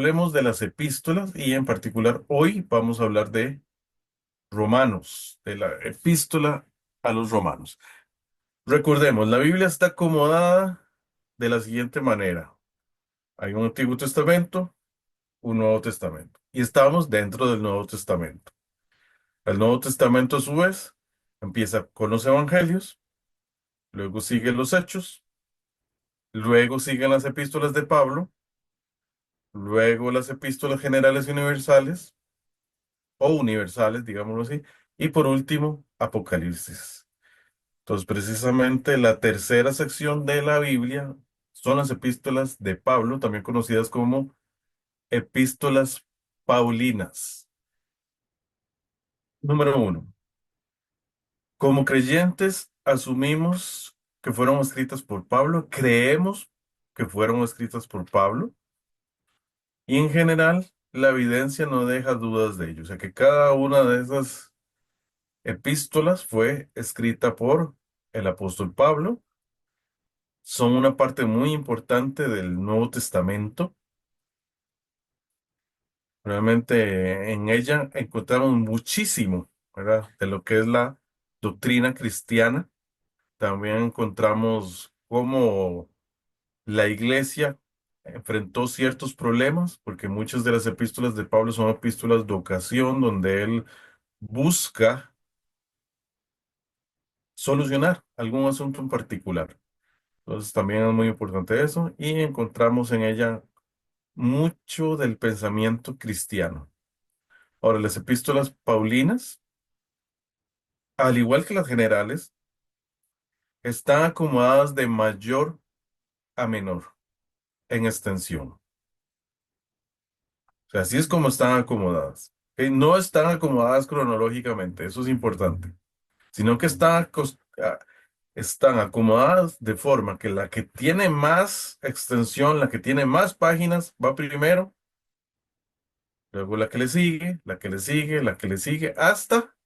Hablemos de las epístolas y en particular hoy vamos a hablar de Romanos, de la epístola a los Romanos. Recordemos, la Biblia está acomodada de la siguiente manera. Hay un Antiguo Testamento, un Nuevo Testamento y estamos dentro del Nuevo Testamento. El Nuevo Testamento a su vez empieza con los Evangelios, luego siguen los Hechos, luego siguen las epístolas de Pablo, luego las epístolas generales y universales o universales, digámoslo así, y por último, Apocalipsis. Entonces, precisamente la tercera sección de la Biblia son las epístolas de Pablo, también conocidas como epístolas paulinas. Número uno, como creyentes asumimos que fueron escritas por Pablo, creemos que fueron escritas por Pablo, y en general la evidencia no deja dudas de ello, o sea que cada una de esas epístolas fue escrita por el apóstol Pablo, son una parte muy importante del Nuevo Testamento. Realmente en ella encontramos muchísimo, ¿verdad? De lo que es la doctrina cristiana. También encontramos cómo la iglesia enfrentó ciertos problemas, porque muchas de las epístolas de Pablo son epístolas de ocasión, donde él busca solucionar algún asunto en particular. Entonces también es muy importante eso y encontramos en ella mucho del pensamiento cristiano. Ahora, las epístolas paulinas, al igual que las generales, están acomodadas de mayor a menor en extensión. O sea, así es como están acomodadas. ¿Ok? No están acomodadas cronológicamente, eso es importante, sino que están acomodadas de forma que la que tiene más extensión, la que tiene más páginas, va primero. Luego la que le sigue, la que le sigue, la que le sigue, hasta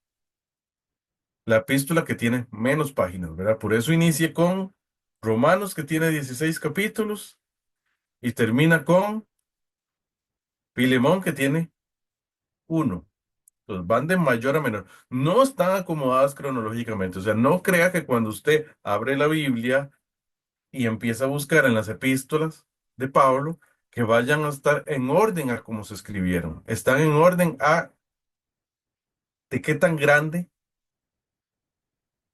la epístola que tiene menos páginas, ¿verdad? Por eso inicia con Romanos, que tiene 16 capítulos, y termina con Filemón, que tiene uno. Entonces van de mayor a menor. No están acomodadas cronológicamente. O sea, no crea que cuando usted abre la Biblia y empieza a buscar en las epístolas de Pablo, que vayan a estar en orden a cómo se escribieron. Están en orden a de qué tan grande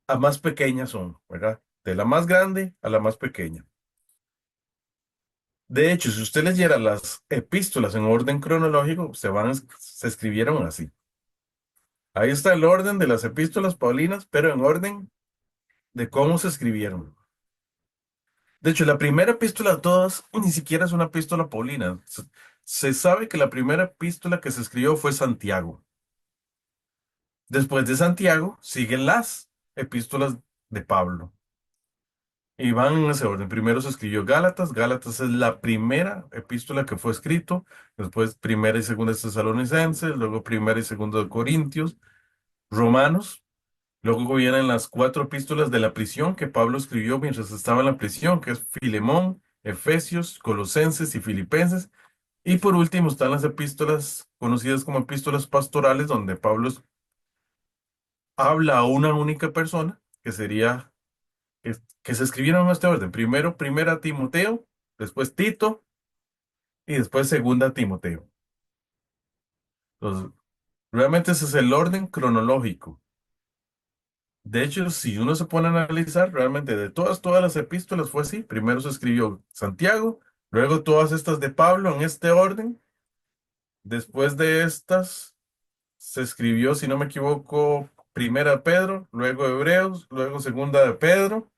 a más pequeña son, ¿verdad? De la más grande a la más pequeña. De hecho, si usted leyera las epístolas en orden cronológico, se escribieron así. Ahí está el orden de las epístolas paulinas, pero en orden de cómo se escribieron. De hecho, la primera epístola de todas ni siquiera es una epístola paulina. Se sabe que la primera epístola que se escribió fue Santiago. Después de Santiago siguen las epístolas de Pablo. Y van en ese orden. Primero se escribió Gálatas. Gálatas es la primera epístola que fue escrito. Después primera y segunda de Tesalonicenses. Luego primera y segunda de Corintios. Romanos. Luego vienen las cuatro epístolas de la prisión que Pablo escribió mientras estaba en la prisión, que es Filemón, Efesios, Colosenses y Filipenses. Y por último están las epístolas conocidas como epístolas pastorales, donde habla a una única persona, que sería que se escribieron en este orden. Primero, primera Timoteo, después Tito y después segunda Timoteo. Entonces, realmente ese es el orden cronológico. De hecho, si uno se pone a analizar, realmente de todas las epístolas fue así. Primero se escribió Santiago, luego todas estas de Pablo en este orden. Después de estas se escribió, si no me equivoco, primera Pedro, luego Hebreos, luego segunda de Pedro.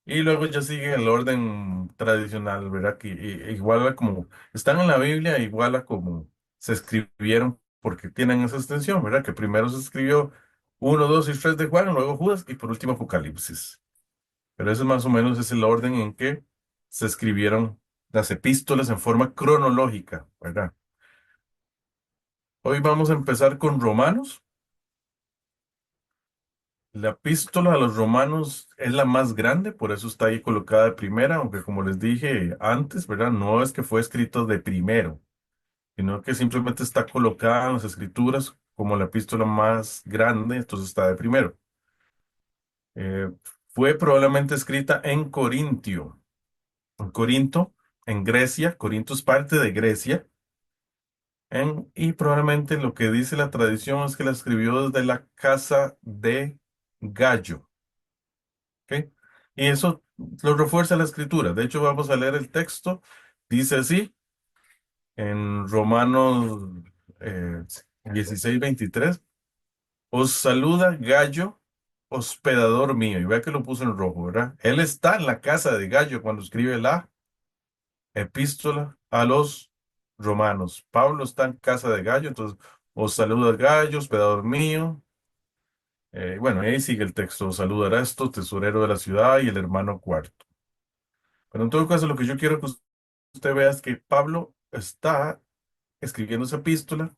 Y luego ya sigue el orden tradicional, ¿verdad? Que igual a como están en la Biblia, igual a como se escribieron, porque tienen esa extensión, ¿verdad? Que primero se escribió uno, dos y tres de Juan, luego Judas y por último Apocalipsis. Pero eso más o menos es el orden en que se escribieron las epístolas en forma cronológica, ¿verdad? Hoy vamos a empezar con Romanos. La epístola a los romanos es la más grande, por eso está ahí colocada de primera, aunque como les dije antes, ¿verdad? No es que fue escrito de primero. sino que simplemente está colocada en las escrituras como la epístola más grande, entonces está de primero. Eh, Fue probablemente escrita en Corinto, en Grecia. Corinto es parte de Grecia. Y probablemente lo que dice la tradición es que la escribió desde la casa de Gallo. ¿Ok? Y eso lo refuerza la escritura. De hecho, vamos a leer el texto. Dice así en Romanos 16:23. Os saluda Gallo, hospedador mío. Y vea que lo puso en rojo, ¿verdad? Él está en la casa de Gallo cuando escribe la epístola a los romanos. Pablo está en casa de Gallo, entonces os saluda Gallo, hospedador mío. Bueno, ahí sigue el texto. Os saluda Erasto, tesorero de la ciudad, y el hermano cuarto. Pero en todo caso, lo que yo quiero que usted vea es que Pablo está escribiendo esa epístola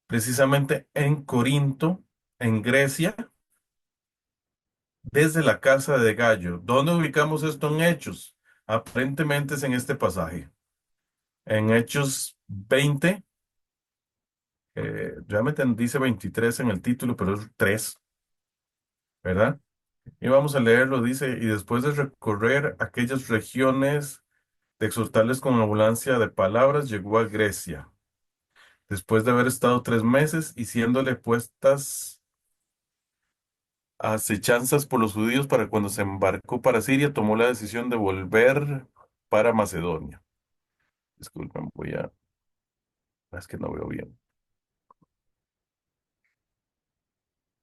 precisamente en Corinto, en Grecia, desde la casa de Gallo. ¿Dónde ubicamos esto en Hechos? Aparentemente es en este pasaje. En Hechos 20, realmente dice 23 en el título, pero es 3, ¿verdad? Y vamos a leerlo, dice, y después de recorrer aquellas regiones, de exhortarles con abundancia de palabras, llegó a Grecia. Después de haber estado 3 meses y siéndole puestas acechanzas por los judíos para cuando se embarcó para Siria, tomó la decisión de volver para Macedonia. Disculpen, es que no veo bien.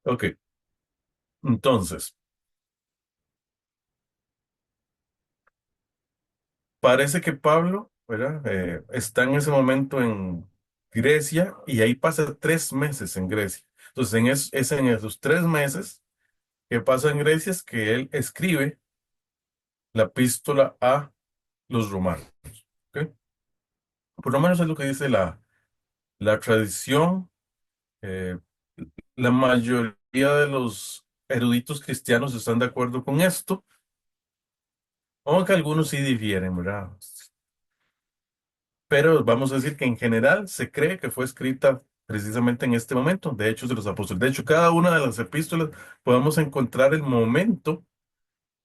Ok, entonces, parece que Pablo, ¿verdad? Está en ese momento en Grecia y ahí pasa 3 meses en Grecia. Entonces, es en esos 3 meses que pasa en Grecia es que él escribe la epístola a los romanos. ¿Ok? Por lo menos es lo que dice la tradición. eh, la mayoría de los eruditos cristianos están de acuerdo con esto, aunque algunos sí difieren, ¿verdad? Pero vamos a decir que en general se cree que fue escrita precisamente en este momento, de Hechos de los Apóstoles. De hecho, cada una de las epístolas podemos encontrar el momento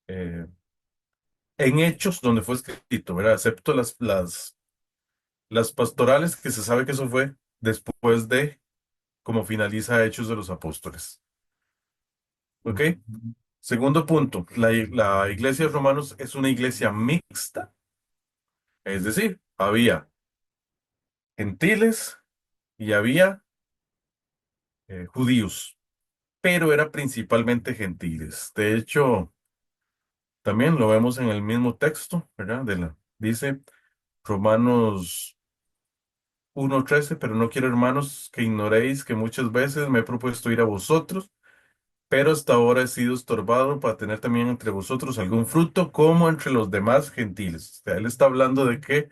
eh, en Hechos donde fue escrito, ¿verdad? Excepto las pastorales, que se sabe que eso fue después de cómo finaliza Hechos de los Apóstoles. ¿Ok? Segundo punto, la iglesia de Romanos es una iglesia mixta, es decir, había gentiles y había judíos, pero era principalmente gentiles. De hecho, también lo vemos en el mismo texto, ¿verdad? Dice Romanos 1:13, pero no quiero, hermanos, que ignoréis que muchas veces me he propuesto ir a vosotros, pero hasta ahora he sido estorbado para tener también entre vosotros algún fruto como entre los demás gentiles. O sea, él está hablando de que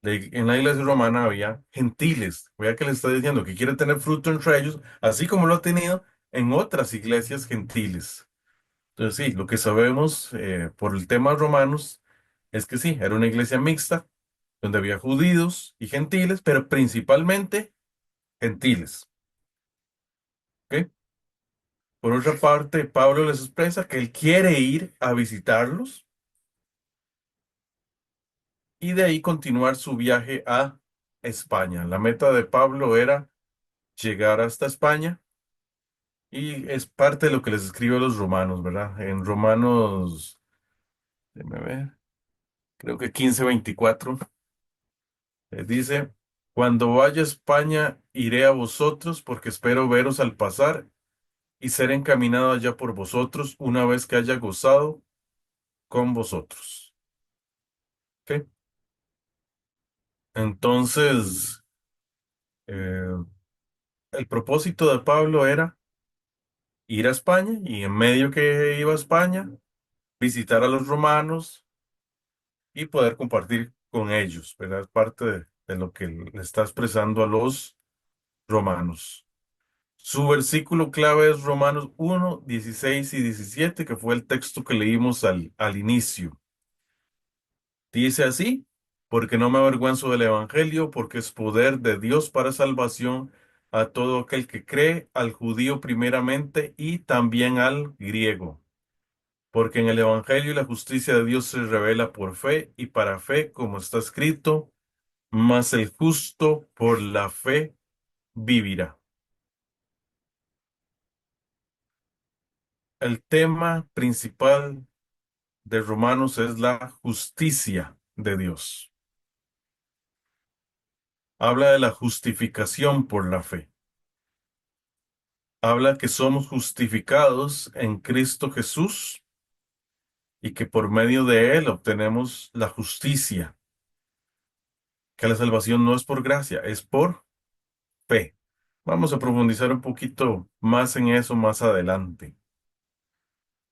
en la iglesia romana había gentiles. Vea que le está diciendo que quiere tener fruto entre ellos, así como lo ha tenido en otras iglesias gentiles. Entonces, sí, lo que sabemos por el tema romanos es que sí, era una iglesia mixta, donde había judíos y gentiles, pero principalmente gentiles. ¿Ok? Por otra parte, Pablo les expresa que él quiere ir a visitarlos y de ahí continuar su viaje a España. La meta de Pablo era llegar hasta España y es parte de lo que les escribe a los romanos, ¿verdad? En Romanos, déjame ver, creo que 15:24, dice, cuando vaya a España, iré a vosotros porque espero veros al pasar y ser encaminado allá por vosotros una vez que haya gozado con vosotros. ¿Ok? Entonces, eh, el propósito de Pablo era ir a España y en medio que iba a España, visitar a los romanos y poder compartir con ellos, ¿verdad? Es parte de lo que le está expresando a los romanos. Su versículo clave es Romanos 1:16 y 17, que fue el texto que leímos al inicio. Dice así. porque no me avergüenzo del Evangelio, porque es poder de Dios para salvación a todo aquel que cree, al judío primeramente y también al griego. Porque en el Evangelio la justicia de Dios se revela por fe y para fe, como está escrito, mas el justo por la fe vivirá. El tema principal de Romanos es la justicia de Dios. Habla de la justificación por la fe. Habla que somos justificados en Cristo Jesús y que por medio de Él obtenemos la justicia, que la salvación no es por gracia, es por fe. Vamos a profundizar un poquito más en eso más adelante.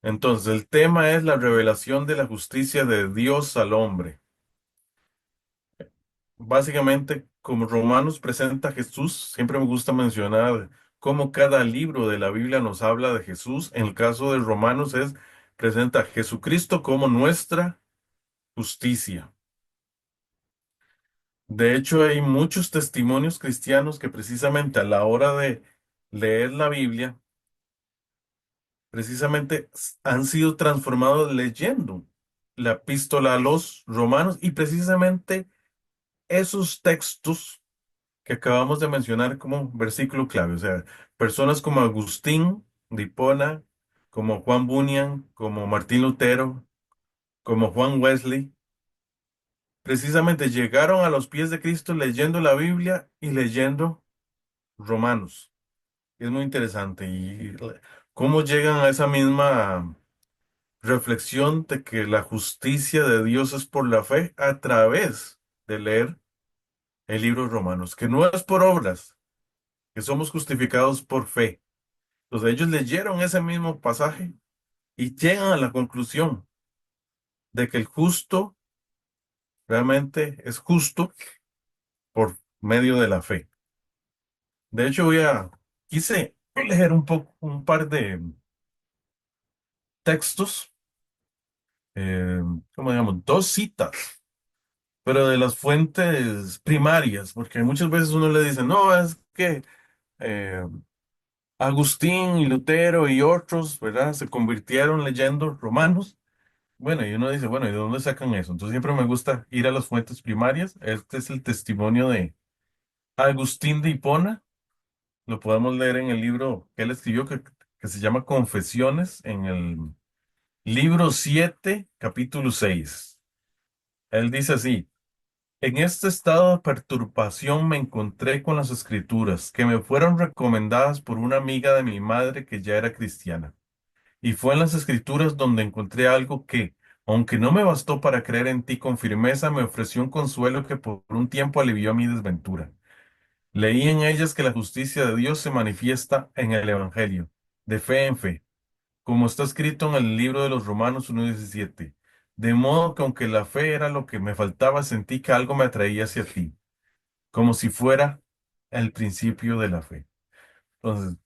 Entonces, el tema es la revelación de la justicia de Dios al hombre. Básicamente, como Romanos presenta a Jesús, siempre me gusta mencionar cómo cada libro de la Biblia nos habla de Jesús. En el caso de Romanos presenta a Jesucristo como nuestra justicia. De hecho, hay muchos testimonios cristianos que precisamente a la hora de leer la Biblia, precisamente han sido transformados leyendo la epístola a los romanos y precisamente esos textos que acabamos de mencionar como versículo clave. O sea, personas como Agustín de Hipona, como Juan Bunyan, como Martín Lutero, como Juan Wesley, precisamente llegaron a los pies de Cristo leyendo la Biblia y leyendo Romanos. Es muy interesante y cómo llegan a esa misma reflexión de que la justicia de Dios es por la fe a través de leer el libro de Romanos, que no es por obras, que somos justificados por fe. Entonces ellos leyeron ese mismo pasaje y llegan a la conclusión de que el justo realmente es justo por medio de la fe. De hecho, quise leer un poco, un par de textos, eh, como digamos, dos citas, pero de las fuentes primarias, porque muchas veces uno le dice, no, es que eh, Agustín y Lutero y otros, ¿verdad? Se convirtieron leyendo Romanos. Bueno, y uno dice, bueno, ¿y de dónde sacan eso? Entonces siempre me gusta ir a las fuentes primarias. Este es el testimonio de Agustín de Hipona. Lo podemos leer en el libro que él escribió que se llama Confesiones, en el libro 7 capítulo 6. Él dice así, en este estado de perturbación me encontré con las escrituras que me fueron recomendadas por una amiga de mi madre que ya era cristiana. Y fue en las escrituras donde encontré algo que, aunque no me bastó para creer en ti con firmeza, me ofreció un consuelo que por un tiempo alivió mi desventura. Leí en ellas que la justicia de Dios se manifiesta en el Evangelio, de fe en fe, como está escrito en el libro de los Romanos 1:17. De modo que aunque la fe era lo que me faltaba, sentí que algo me atraía hacia ti, como si fuera el principio de la fe. Entonces,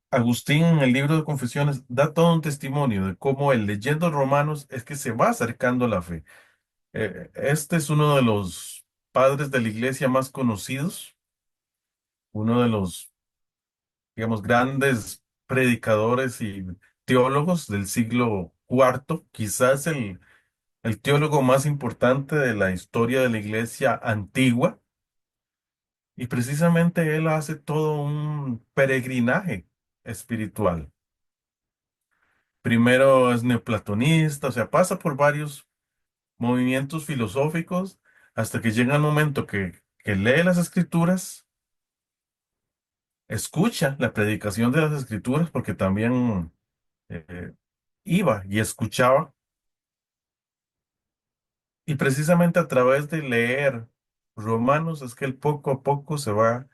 Agustín en el libro de Confesiones da todo un testimonio de cómo él leyendo Romanos es que se va acercando a la fe. Este es uno de los padres de la iglesia más conocidos, uno de los, digamos, grandes predicadores y teólogos del siglo cuarto, quizás el teólogo más importante de la historia de la iglesia antigua, y precisamente él hace todo un peregrinaje espiritual. Primero es neoplatonista, o sea, pasa por varios movimientos filosóficos hasta que llega el momento que lee las escrituras, escucha la predicación de las escrituras, porque también eh, iba y escuchaba, y precisamente a través de leer Romanos es que él poco a poco se va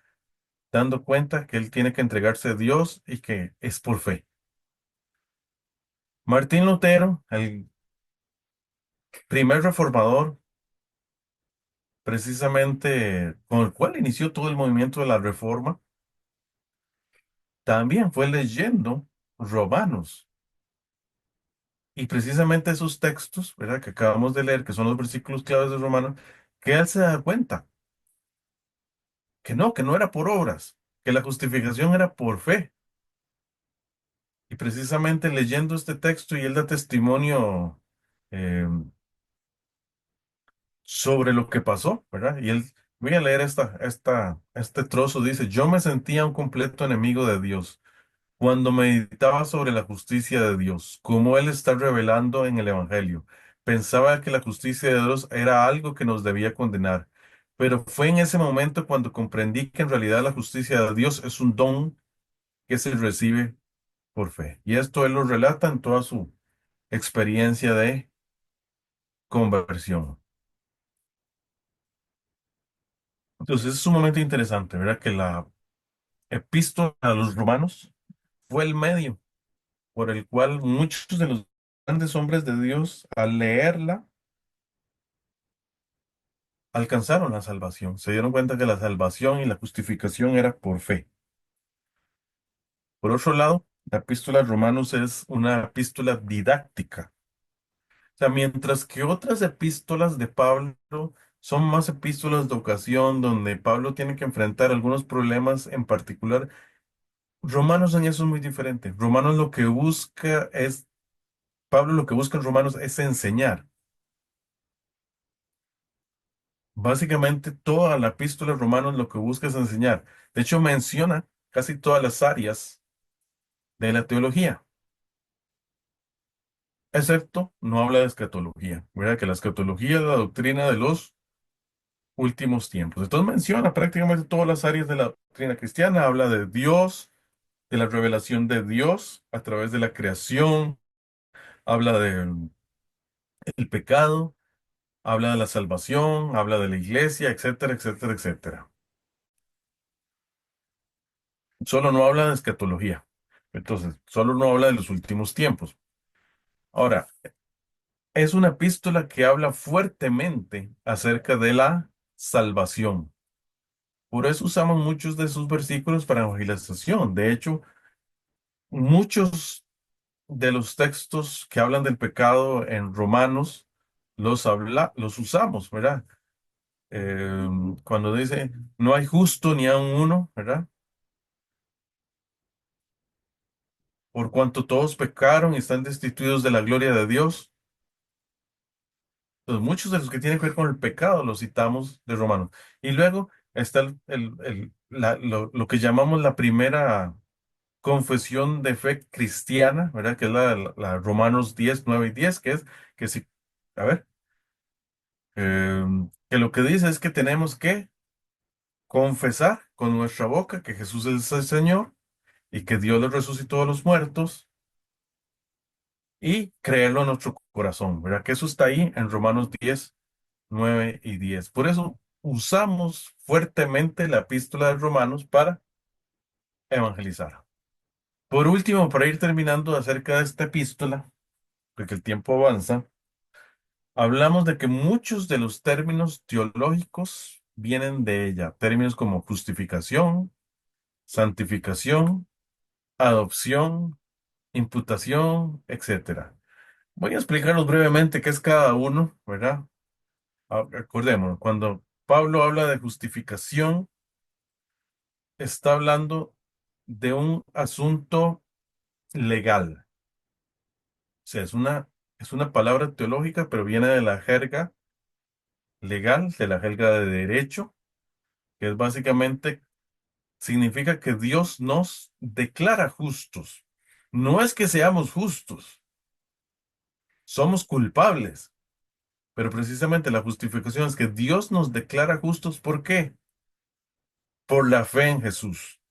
dando cuenta que él tiene que entregarse a Dios y que es por fe. Martín Lutero, el primer reformador, precisamente con el cual inició todo el movimiento de la Reforma, también fue leyendo Romanos. Y precisamente esos textos, ¿verdad? Que acabamos de leer, que son los versículos claves de Romanos, que él se da cuenta que no era por obras, que la justificación era por fe. Y precisamente leyendo este texto y él da testimonio eh, sobre lo que pasó, ¿verdad? Y él, voy a leer este trozo, dice, yo me sentía un completo enemigo de Dios cuando meditaba sobre la justicia de Dios, como Él está revelando en el Evangelio. Pensaba que la justicia de Dios era algo que nos debía condenar, pero fue en ese momento cuando comprendí que en realidad la justicia de Dios es un don que se recibe por fe. Y esto Él lo relata en toda su experiencia de conversión. Entonces es sumamente interesante, ¿verdad? Que la epístola a los romanos fue el medio por el cual muchos de los grandes hombres de Dios, al leerla, alcanzaron la salvación. Se dieron cuenta que la salvación y la justificación era por fe. Por otro lado, la epístola a Romanos es una epístola didáctica. O sea, mientras que otras epístolas de Pablo son más epístolas de ocasión donde Pablo tiene que enfrentar algunos problemas en particular, Romanos en eso es muy diferente. Romanos lo que busca es, Pablo lo que busca en Romanos es enseñar. Básicamente toda la epístola de Romanos lo que busca es enseñar. De hecho, menciona casi todas las áreas de la teología, excepto no habla de escatología. ¿Verdad? Que la escatología es la doctrina de los últimos tiempos. Entonces menciona prácticamente todas las áreas de la doctrina cristiana. Habla de Dios, de la revelación de Dios a través de la creación. Habla del el pecado. Habla de la salvación. Habla de la iglesia, etcétera, etcétera, etcétera. Solo no habla de escatología. Entonces, solo no habla de los últimos tiempos. Ahora, es una epístola que habla fuertemente acerca de la salvación. Por eso usamos muchos de sus versículos para evangelización. De hecho, muchos de los textos que hablan del pecado en Romanos los usamos, ¿verdad? Eh, Cuando dice, no hay justo ni aun uno, ¿verdad? Por cuanto todos pecaron y están destituidos de la gloria de Dios. Entonces, muchos de los que tienen que ver con el pecado los citamos de Romanos. Y luego está lo que llamamos la primera confesión de fe cristiana, ¿verdad? Que es la Romanos 10 9 y 10 que es que si, a ver, que lo que dice es que tenemos que confesar con nuestra boca que Jesús es el Señor y que Dios le resucitó a los muertos y creerlo en nuestro corazón, ¿verdad? Que eso está ahí en Romanos 10 9 y 10. Por eso usamos fuertemente la epístola de Romanos para evangelizar. Por último, para ir terminando acerca de esta epístola, porque el tiempo avanza, hablamos de que muchos de los términos teológicos vienen de ella. Términos como justificación, santificación, adopción, imputación, etcétera. Voy a explicarlos brevemente qué es cada uno, ¿verdad? Acordémonos, cuando Pablo habla de justificación, está hablando de un asunto legal. O sea, es una palabra teológica, pero viene de la jerga legal, de la jerga de derecho, que es básicamente, significa que Dios nos declara justos. No es que seamos justos, somos culpables, pero precisamente la justificación es que Dios nos declara justos. ¿Por qué? Por la fe en Jesús,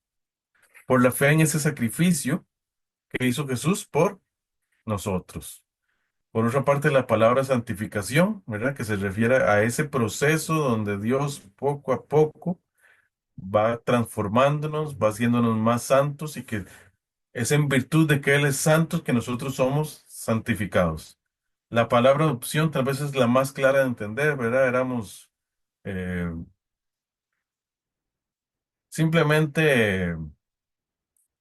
por la fe en ese sacrificio que hizo Jesús por nosotros. Por otra parte, la palabra santificación, ¿verdad? Que se refiere a ese proceso donde Dios poco a poco va transformándonos, va haciéndonos más santos y que es en virtud de que Él es santo que nosotros somos santificados. La palabra adopción tal vez es la más clara de entender, ¿verdad? Éramos eh, simplemente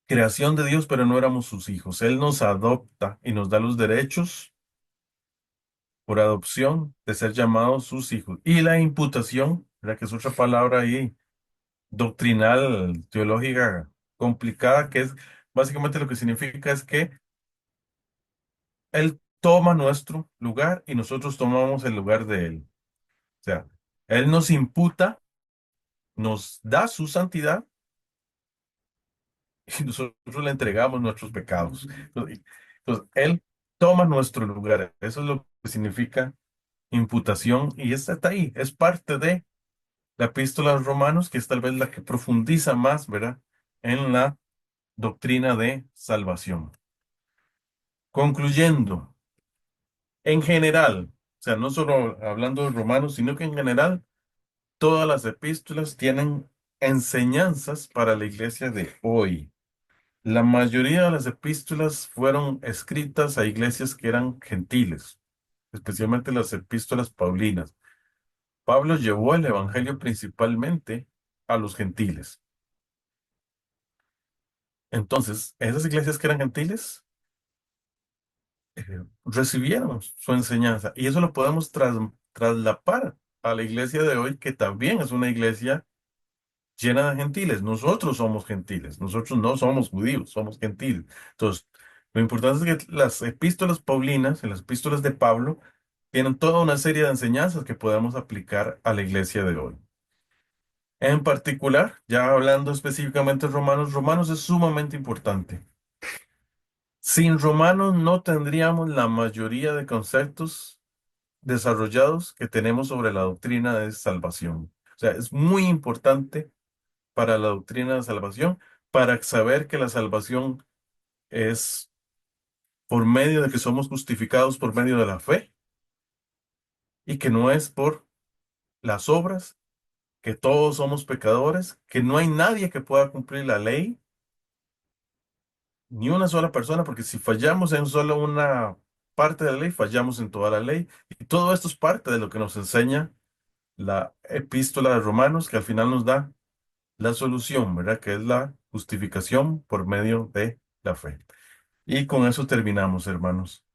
creación de Dios, pero no éramos sus hijos. Él nos adopta y nos da los derechos por adopción de ser llamados sus hijos. Y la imputación, ¿verdad? Que es otra palabra ahí doctrinal, teológica complicada, que es básicamente lo que significa es que Él toma nuestro lugar y nosotros tomamos el lugar de Él. O sea, Él nos imputa, nos da su santidad y nosotros le entregamos nuestros pecados. Entonces, Él toma nuestro lugar. Eso es lo que significa imputación y esta está ahí. Es parte de la epístola a los Romanos, que es tal vez la que profundiza más, ¿verdad? En la doctrina de salvación. Concluyendo, en general, o sea, no solo hablando de Romanos, sino que en general, todas las epístolas tienen enseñanzas para la iglesia de hoy. La mayoría de las epístolas fueron escritas a iglesias que eran gentiles, especialmente las epístolas paulinas. Pablo llevó el evangelio principalmente a los gentiles. Entonces, esas iglesias que eran gentiles recibieron su enseñanza y eso lo podemos traslapar a la iglesia de hoy, que también es una iglesia llena de gentiles. Nosotros somos gentiles, nosotros no somos judíos, somos gentiles. Entonces, lo importante es que las epístolas paulinas y las epístolas de Pablo tienen toda una serie de enseñanzas que podemos aplicar a la iglesia de hoy. En particular, ya hablando específicamente de Romanos, Romanos es sumamente importante. Sin Romanos no tendríamos la mayoría de conceptos desarrollados que tenemos sobre la doctrina de salvación. O sea, es muy importante para la doctrina de salvación, para saber que la salvación es por medio de que somos justificados por medio de la fe y que no es por las obras, que todos somos pecadores, que no hay nadie que pueda cumplir la ley, ni una sola persona, porque si fallamos en solo una parte de la ley, fallamos en toda la ley. Y todo esto es parte de lo que nos enseña la epístola de Romanos, que al final nos da la solución, ¿verdad? Que es la justificación por medio de la fe. Y con eso terminamos, hermanos.